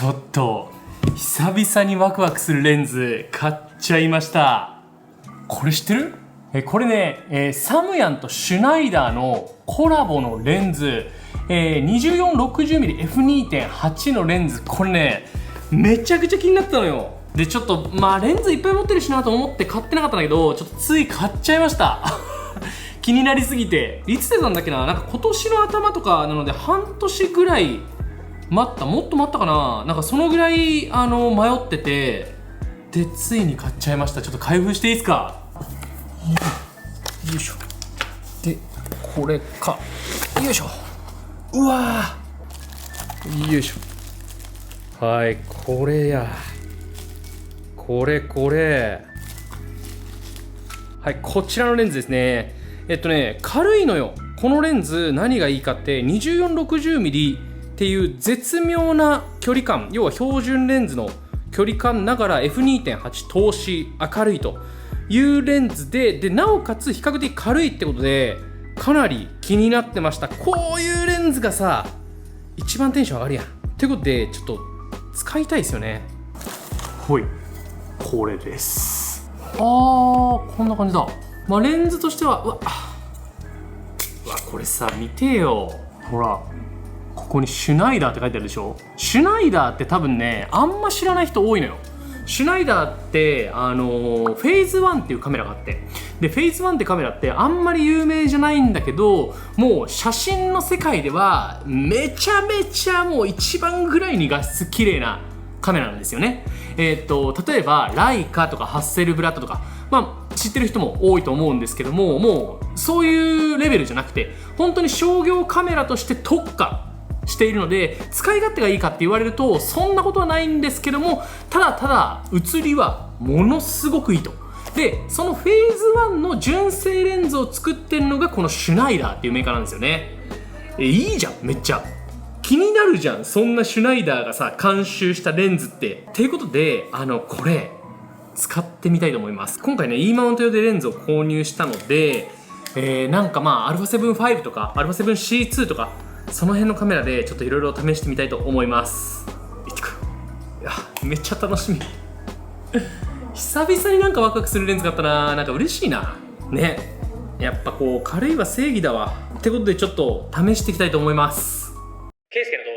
ちょっと久々にワクワクするレンズ買っちゃいました。これ知ってる？これね、サムヤンとシュナイダーのコラボのレンズ、24-60mmF2.8 のレンズ、これねめちゃくちゃ気になったのよ。でちょっとレンズいっぱい持ってるしなと思って買ってなかったんだけど、ちょっとつい買っちゃいました気になりすぎて。いつ出たんだっけな、なんか今年の頭とかなので半年ぐらい待った、もっと待ったかな、なんかそのぐらい迷ってて、でついに買っちゃいました。ちょっと開封していいですか？よいしょ。でこれか、よいしょ。うわー、よいしょ。はい、これや、これはい、こちらのレンズですね。軽いのよ。このレンズ何がいいかって、 24-60mm っていう絶妙な距離感、要は標準レンズの距離感ながら F2.8 透視明るいというレンズで、なおかつ比較的軽いってことでかなり気になってました。こういうレンズがさ一番テンション上がるやんってことで、ちょっと使いたいですよね。ほい、これです。こんな感じだ。レンズとしてはうわこれさ見てよ、ほらここにシュナイダーって書いてあるでしょ。シュナイダーって多分ねあんま知らない人多いのよ。シュナイダーってフェイズ1っていうカメラがあって、でフェイズ1ってカメラってあんまり有名じゃないんだけど、もう写真の世界ではめちゃめちゃもう一番ぐらいに画質綺麗なカメラなんですよね。例えばライカとかハッセルブラッドとか、知ってる人も多いと思うんですけども、もうそういうレベルじゃなくて本当に商業カメラとして特化しているので、使い勝手がいいかって言われるとそんなことはないんですけども、ただ写りはものすごくいいと。でそのフェーズ1の純正レンズを作ってるのがこのシュナイダーっていうメーカーなんですよね。いいじゃん、めっちゃ気になるじゃん、そんなシュナイダーがさ監修したレンズって。っていうことでこれ使ってみたいと思います。今回ね E マウント用でレンズを購入したので、なんかα7-5 とか α7C2 とかその辺のカメラでちょっといろいろ試してみたいと思います。いやめっちゃ楽しみ久々になんかワクワクするレンズ買ったな。なんか嬉しいなね。やっぱこう軽いは正義だわ。ってことでちょっと試していきたいと思います。ケイスケの動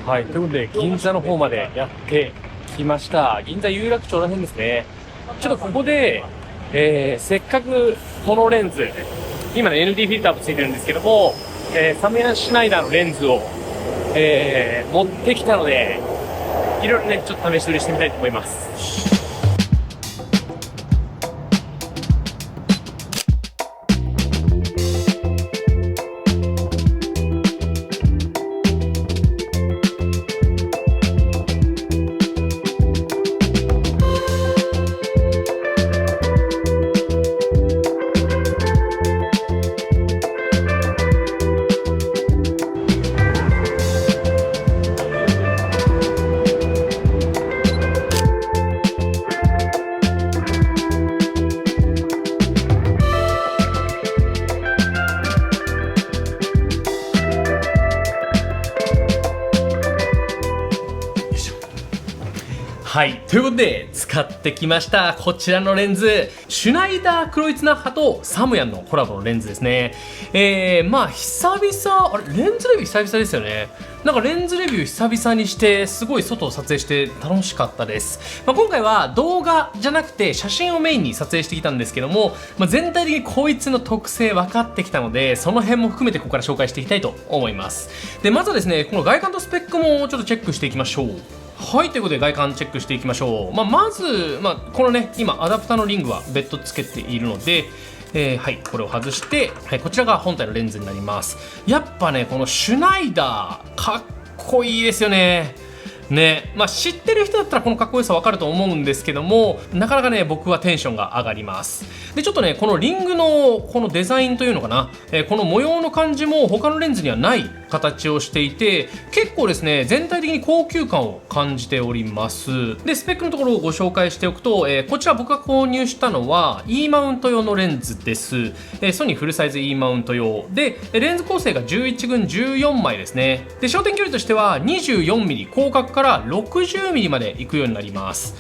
画。はい、ということで銀座の方までやってきました。銀座有楽町ら辺ですね。ちょっとここで、せっかくこのレンズ今ね ND フィルターもついてるんですけども、サムヤンシュナイダーのレンズを、持ってきたので、いろいろねちょっと試し撮りしてみたいと思います。はい、ということで使ってきました。こちらのレンズ、シュナイダークロイツナッハとサムヤンのコラボのレンズですね。久々、レンズレビュー久々ですよね。なんかレンズレビュー久々にしてすごい外を撮影して楽しかったです。今回は動画じゃなくて写真をメインに撮影してきたんですけども、全体的にこいつの特性分かってきたので、その辺も含めてここから紹介していきたいと思います。でまずはですね、この外観とスペックもちょっとチェックしていきましょう。はい、ということで外観チェックしていきましょう。まず、このね今アダプターのリングは別途つけているので、はい、これを外して、はい、こちらが本体のレンズになります。やっぱねこのシュナイダーかっこいいですよね。知ってる人だったらこのかっこよさ分かると思うんですけども、なかなかね僕はテンションが上がります。でちょっとねこのリングのこのデザインというのかな、この模様の感じも他のレンズにはない形をしていて、結構ですね全体的に高級感を感じております。でスペックのところをご紹介しておくと、こちら僕が購入したのは E マウント用のレンズです。ソニーフルサイズ E マウント用で、レンズ構成が11群14枚ですね。で焦点距離としては 24mm 広角から 60mm まで行くようになります。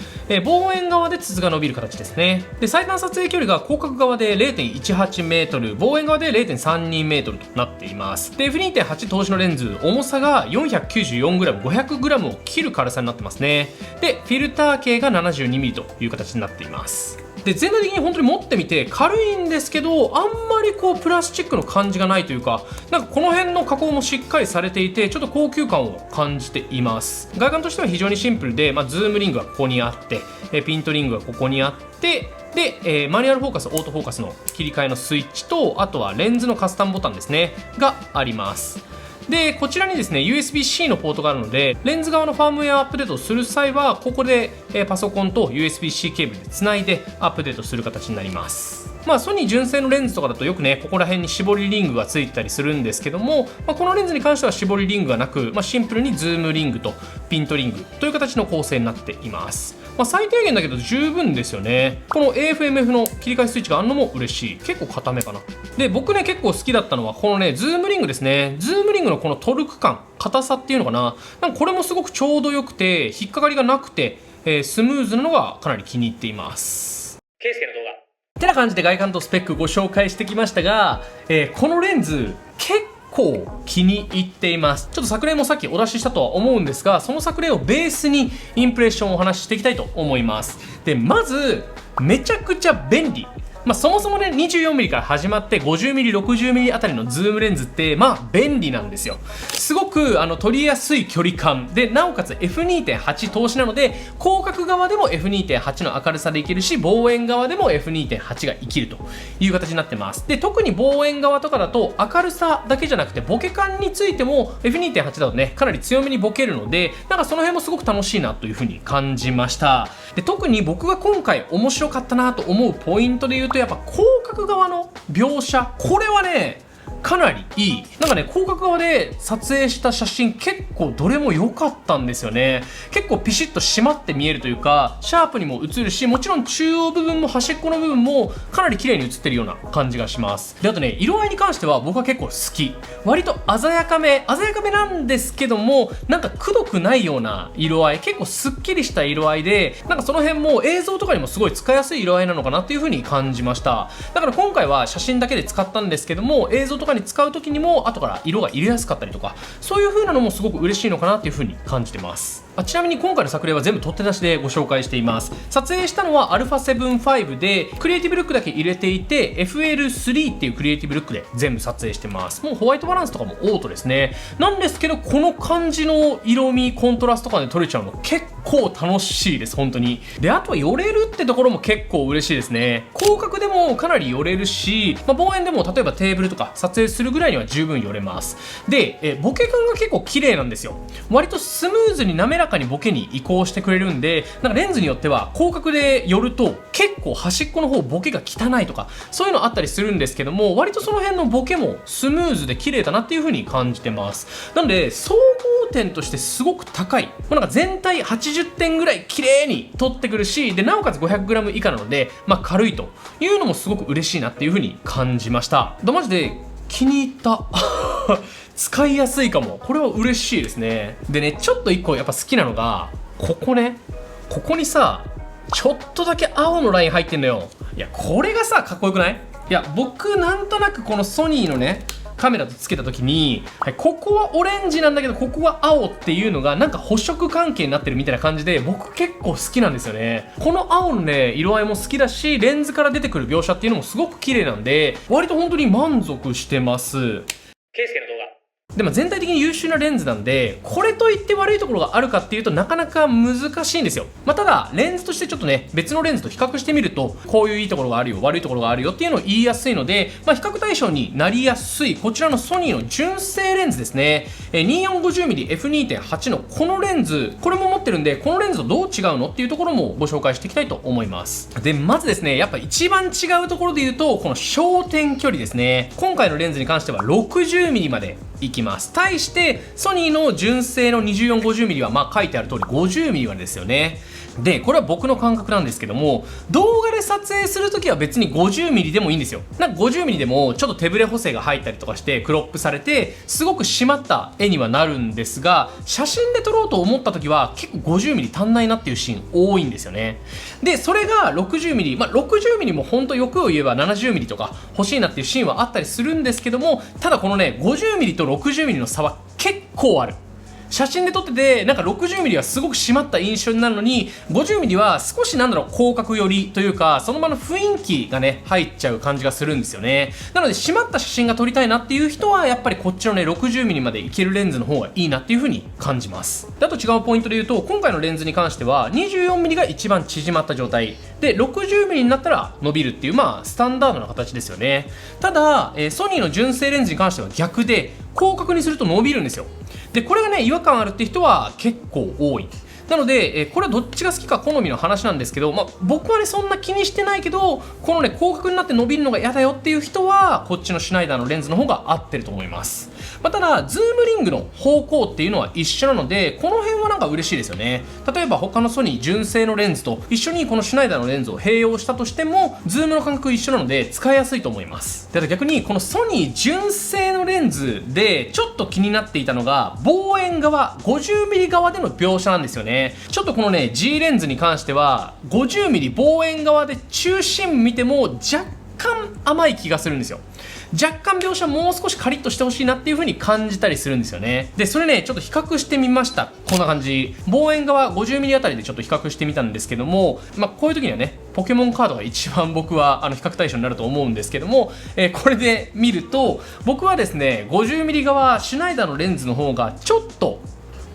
望遠側で筒が伸びる形ですね。で最短撮影距離が広角側で 0.18m、 望遠側で 0.32m となっています。で F2.8 投資のレンズ、重さが 494g、 500g を切る軽さになってますね。でフィルター径が 72mm という形になっています。で全体的に本当に持ってみて軽いんですけど、あんまりこうプラスチックの感じがないというか、なんかこの辺の加工もしっかりされていて、ちょっと高級感を感じています。外観としては非常にシンプルで、ズームリングがここにあって、ピントリングがここにあって、で、マニュアルフォーカス、オートフォーカスの切り替えのスイッチと、あとはレンズのカスタムボタンですねがあります。でこちらにですね USB-C のポートがあるので、レンズ側のファームウェアアップデートをする際はここでパソコンと USB-C ケーブルでつないでアップデートする形になります。ソニー純正のレンズとかだとよくねここら辺に絞りリングがついてたりするんですけども、このレンズに関しては絞りリングがなく、シンプルにズームリングとピントリングという形の構成になっています。最低限だけど十分ですよね。この AFMF の切り替えスイッチがあるのも嬉しい。結構固めかな。で僕ね結構好きだったのはこのねズームリングですね。ズームリングのこのトルク感、硬さっていうのかな、なんかこれもすごくちょうどよくて引っかかりがなくて、スムーズなのがかなり気に入っています。ケイスケの動画てな感じで外観とスペックご紹介してきましたが、このレンズ結構気に入っています。ちょっと作例もさっきお出ししたとは思うんですが、その作例をベースにインプレッションをお話ししていきたいと思います。でまずめちゃくちゃ便利。そもそもね 24mm から始まって 50mm、60mm あたりのズームレンズって便利なんですよ。すごく取りやすい距離感で、なおかつ F2.8 投資なので広角側でも F2.8 の明るさでいけるし、望遠側でも F2.8 が生きるという形になってます。で特に望遠側とかだと明るさだけじゃなくてボケ感についても F2.8 だとねかなり強めにボケるので、なんかその辺もすごく楽しいなというふうに感じました。で特に僕が今回面白かったなと思うポイントで言うと、やっぱ広角側の描写、これはねかなりいい。なんかね広角側で撮影した写真結構どれも良かったんですよね。結構ピシッと締まって見えるというか、シャープにも映るし、もちろん中央部分も端っこの部分もかなり綺麗に映ってるような感じがします。であとね色合いに関しては僕は結構好き。割と鮮やかめなんですけども、なんかくどくないような色合い、結構すっきりした色合いで、なんかその辺も映像とかにもすごい使いやすい色合いなのかなっていう風に感じました。だから今回は写真だけで使ったんですけども、映像とかに使う時にも後から色が入れやすかったりとか、そういう風なのもすごく嬉しいのかなっていう風に感じてます。ちなみに今回の作例は全部取って出しでご紹介しています。撮影したのは α7V でクリエイティブルックだけ入れていて FL3 っていうクリエイティブルックで全部撮影してます。もうホワイトバランスとかもオートですね。なんですけどこの感じの色味コントラスト感で撮れちゃうの結構楽しいです本当に。であとは寄れるってところも結構嬉しいですね。広角でもかなり寄れるし、望遠でも例えばテーブルとか撮影するぐらいには十分寄れます。でボケ感が結構綺麗なんですよ。割とスムーズに滑らかにボケに移行してくれるんで、なんかレンズによっては広角で寄ると結構端っこの方ボケが汚いとかそういうのあったりするんですけども、割とその辺のボケもスムーズで綺麗だなっていう風に感じてます。なので総合点としてすごく高い、なんか全体80点ぐらい綺麗に撮ってくるし、でなおかつ 500g 以下なので、軽いというのもすごく嬉しいなっていう風に感じました。マジで気に入った使いやすいかも。これは嬉しいですね。でねちょっと一個やっぱ好きなのがここにさちょっとだけ青のライン入ってんのよ。いやこれがさかっこよくない？いや僕なんとなくこのソニーのねカメラとつけた時に、ここはオレンジなんだけどここは青っていうのがなんか補色関係になってるみたいな感じで、僕結構好きなんですよね。この青のね色合いも好きだし、レンズから出てくる描写っていうのもすごく綺麗なんで、割と本当に満足してます。ケイスケの動画でも全体的に優秀なレンズなんで、これといって悪いところがあるかっていうとなかなか難しいんですよ。ただレンズとしてちょっとね別のレンズと比較してみると、こういういいところがあるよ悪いところがあるよっていうのを言いやすいので、比較対象になりやすいこちらのソニーの純正レンズですね。2450mm F2.8 のこのレンズ、これも持ってるんで、このレンズとどう違うのっていうところもご紹介していきたいと思います。でまずですね、やっぱ一番違うところで言うとこの焦点距離ですね。今回のレンズに関しては 60mm までいきます。対してソニーの純正の 24-50mm はまあ書いてある通り 50mm までですよね。でこれは僕の感覚なんですけども、動画で撮影するときは別に 50mm でもいいんですよ。なんか 50mm でもちょっと手ブレ補正が入ったりとかしてクロップされてすごく締まった絵にはなるんですが、写真で撮ろうと思ったときは結構 50mm 足んないなっていうシーン多いんですよね。でそれが 60mm、60mm も本当欲を言えば 70mm とか欲しいなっていうシーンはあったりするんですけども、ただこのね 50mm と 60mm の差は結構ある。写真で撮っててなんか 60mm はすごく締まった印象になるのに 50mm は少し広角寄りというか、その場の雰囲気がね入っちゃう感じがするんですよね。なので締まった写真が撮りたいなっていう人はやっぱりこっちのね 60mm までいけるレンズの方がいいなっていう風に感じます。であと違うポイントで言うと、今回のレンズに関しては 24mm が一番縮まった状態で 60mm になったら伸びるっていうスタンダードな形ですよね。ただ、ソニーの純正レンズに関しては逆で広角にすると伸びるんですよ。でこれがね違和感あるって人は結構多い。なので、これはどっちが好きか好みの話なんですけど、僕はねそんな気にしてないけど、このね広角になって伸びるのが嫌だよっていう人はこっちのシュナイダーのレンズの方が合ってると思います。ただズームリングの方向っていうのは一緒なので、この辺はなんか嬉しいですよね。例えば他のソニー純正のレンズと一緒にこのシュナイダーのレンズを併用したとしてもズームの感覚一緒なので使いやすいと思います。で逆にこのソニー純正のレンズでちょっと気になっていたのが望遠側 50mm 側での描写なんですよね。ちょっとこのね G レンズに関しては 50mm 望遠側で中心見ても若干甘い気がするんですよ。若干描写もう少しカリッとしてほしいなっていう風に感じたりするんですよね。でそれねちょっと比較してみました。こんな感じ、望遠側 50mm あたりでちょっと比較してみたんですけども、こういう時にはねポケモンカードが一番僕は比較対象になると思うんですけども、これで見ると僕はですね 50mm 側シュナイダーのレンズの方がちょっと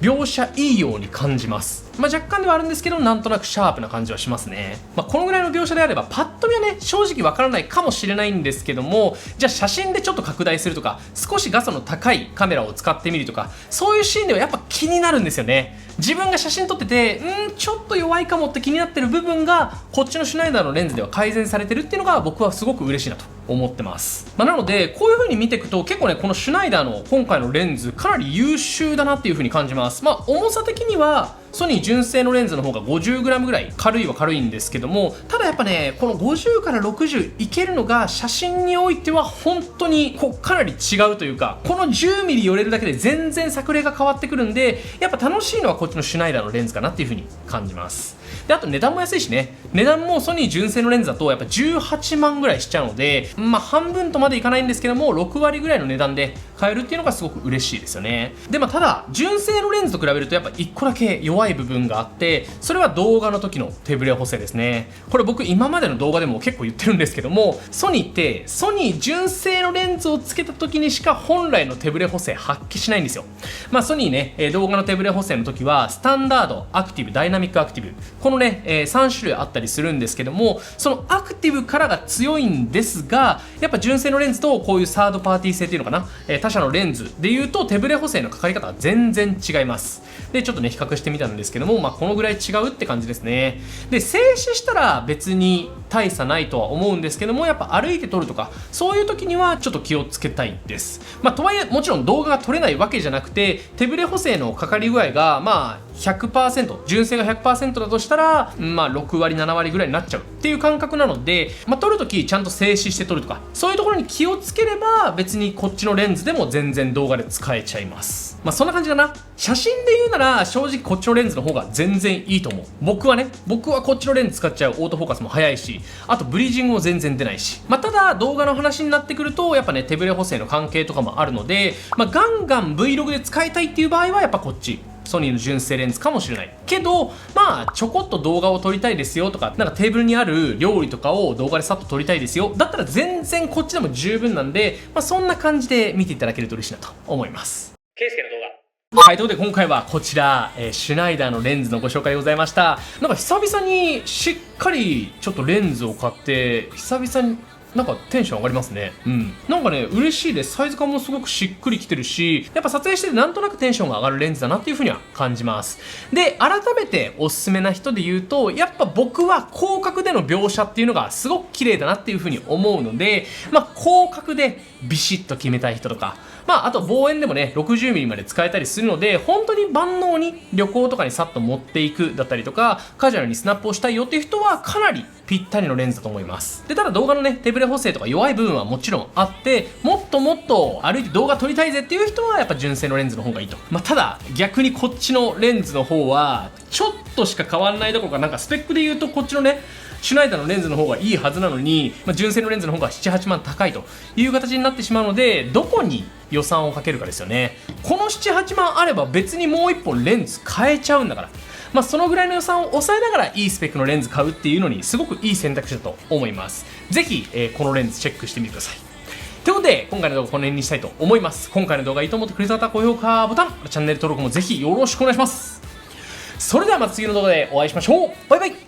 描写いいように感じます。若干ではあるんですけど、なんとなくシャープな感じはしますね。このぐらいの描写であればパッと見はね正直わからないかもしれないんですけども、じゃあ写真でちょっと拡大するとか少し画素の高いカメラを使ってみるとか、そういうシーンではやっぱ気になるんですよね。自分が写真撮っててちょっと弱いかもって気になってる部分がこっちのシュナイダーのレンズでは改善されてるっていうのが僕はすごく嬉しいなと思ってます。なのでこういう風に見ていくと結構ねこのシュナイダーの今回のレンズかなり優秀だなっていう風に感じます。重さ的にはソニー純正のレンズの方が 50g ぐらい軽いは軽いんですけども、ただやっぱねこの50から60いけるのが写真においては本当にかなり違うというか、この 10mm 寄れるだけで全然作例が変わってくるんで、やっぱ楽しいのはこっちのシュナイダーのレンズかなっていう風に感じます。であと値段も安いしね、値段もソニー純正のレンズだとやっぱ18万ぐらいしちゃうので、半分とまでいかないんですけども6割ぐらいの値段で買えるっていうのがすごく嬉しいですよね。でただ純正のレンズと比べるとやっぱ1個だけ弱い部分があって、それは動画の時の手ブレ補正ですね。これ僕今までの動画でも結構言ってるんですけども、ソニーってソニー純正のレンズをつけた時にしか本来の手ブレ補正発揮しないんですよ。ソニーね動画の手ブレ補正の時はスタンダード、アクティブ、ダイナミックアクティブ、このね3種類あったりするんですけども、そのアクティブからが強いんですが、やっぱ純正のレンズとこういうサードパーティー製っていうのかな、他社のレンズでいうと手ブレ補正のかかり方は全然違います。でちょっとね比較してみたんですけども、このぐらい違うって感じですね。で静止したら別に大差ないとは思うんですけども、やっぱ歩いて撮るとかそういう時にはちょっと気をつけたいです。とはいえもちろん動画が撮れないわけじゃなくて、手ブレ補正のかかり具合が100%、純正が 100% だとしたら6割7割ぐらいになっちゃうっていう感覚なので、撮るときちゃんと静止して撮るとかそういうところに気をつければ別にこっちのレンズでも全然動画で使えちゃいます。そんな感じかな。写真で言うなら正直こっちのレンズの方が全然いいと思う。僕はこっちのレンズ使っちゃう。オートフォーカスも早いし、あとブリージングも全然出ないし、ただ動画の話になってくるとやっぱね手ブレ補正の関係とかもあるので、ガンガン Vlog で使いたいっていう場合はやっぱこっちソニーの純正レンズかもしれないけど、ちょこっと動画を撮りたいですよとか、なんかテーブルにある料理とかを動画でさっと撮りたいですよだったら全然こっちでも十分なんで、そんな感じで見ていただけると嬉しいなと思います。ケイスケの動画はい、ということで今回はこちら、シュナイダーのレンズのご紹介でございました。なんか久々にしっかりちょっとレンズを買って久々になんかテンション上がりますね。なんかね嬉しいです。サイズ感もすごくしっくりきてるし、やっぱ撮影しててなんとなくテンションが上がるレンズだなっていう風には感じます。で改めておすすめな人で言うと、やっぱ僕は広角での描写っていうのがすごく綺麗だなっていう風に思うので、広角でビシッと決めたい人とか、あと望遠でもね 60mm まで使えたりするので、本当に万能に旅行とかにさっと持っていくだったりとか、カジュアルにスナップをしたいよっていう人はかなりぴったりのレンズだと思います。でただ動画のね手ブレ補正とか弱い部分はもちろんあって、もっともっと歩いて動画撮りたいぜっていう人はやっぱ純正のレンズの方がいいと。ただ逆にこっちのレンズの方はちょっとしか変わらないどころか、なんかスペックで言うとこっちのねシュナイダーのレンズの方がいいはずなのに、純正のレンズの方が7、8万高いという形になってしまうので、どこに予算をかけるかですよね。この7、8万あれば別にもう1本レンズ変えちゃうんだから、そのぐらいの予算を抑えながらいいスペックのレンズ買うっていうのにすごくいい選択肢だと思います。ぜひ、このレンズチェックしてみてください。ということで今回の動画この辺にしたいと思います。今回の動画いいと思ってくれた方は高評価ボタン、チャンネル登録もぜひよろしくお願いします。それではまた次の動画でお会いしましょう。バイバイ。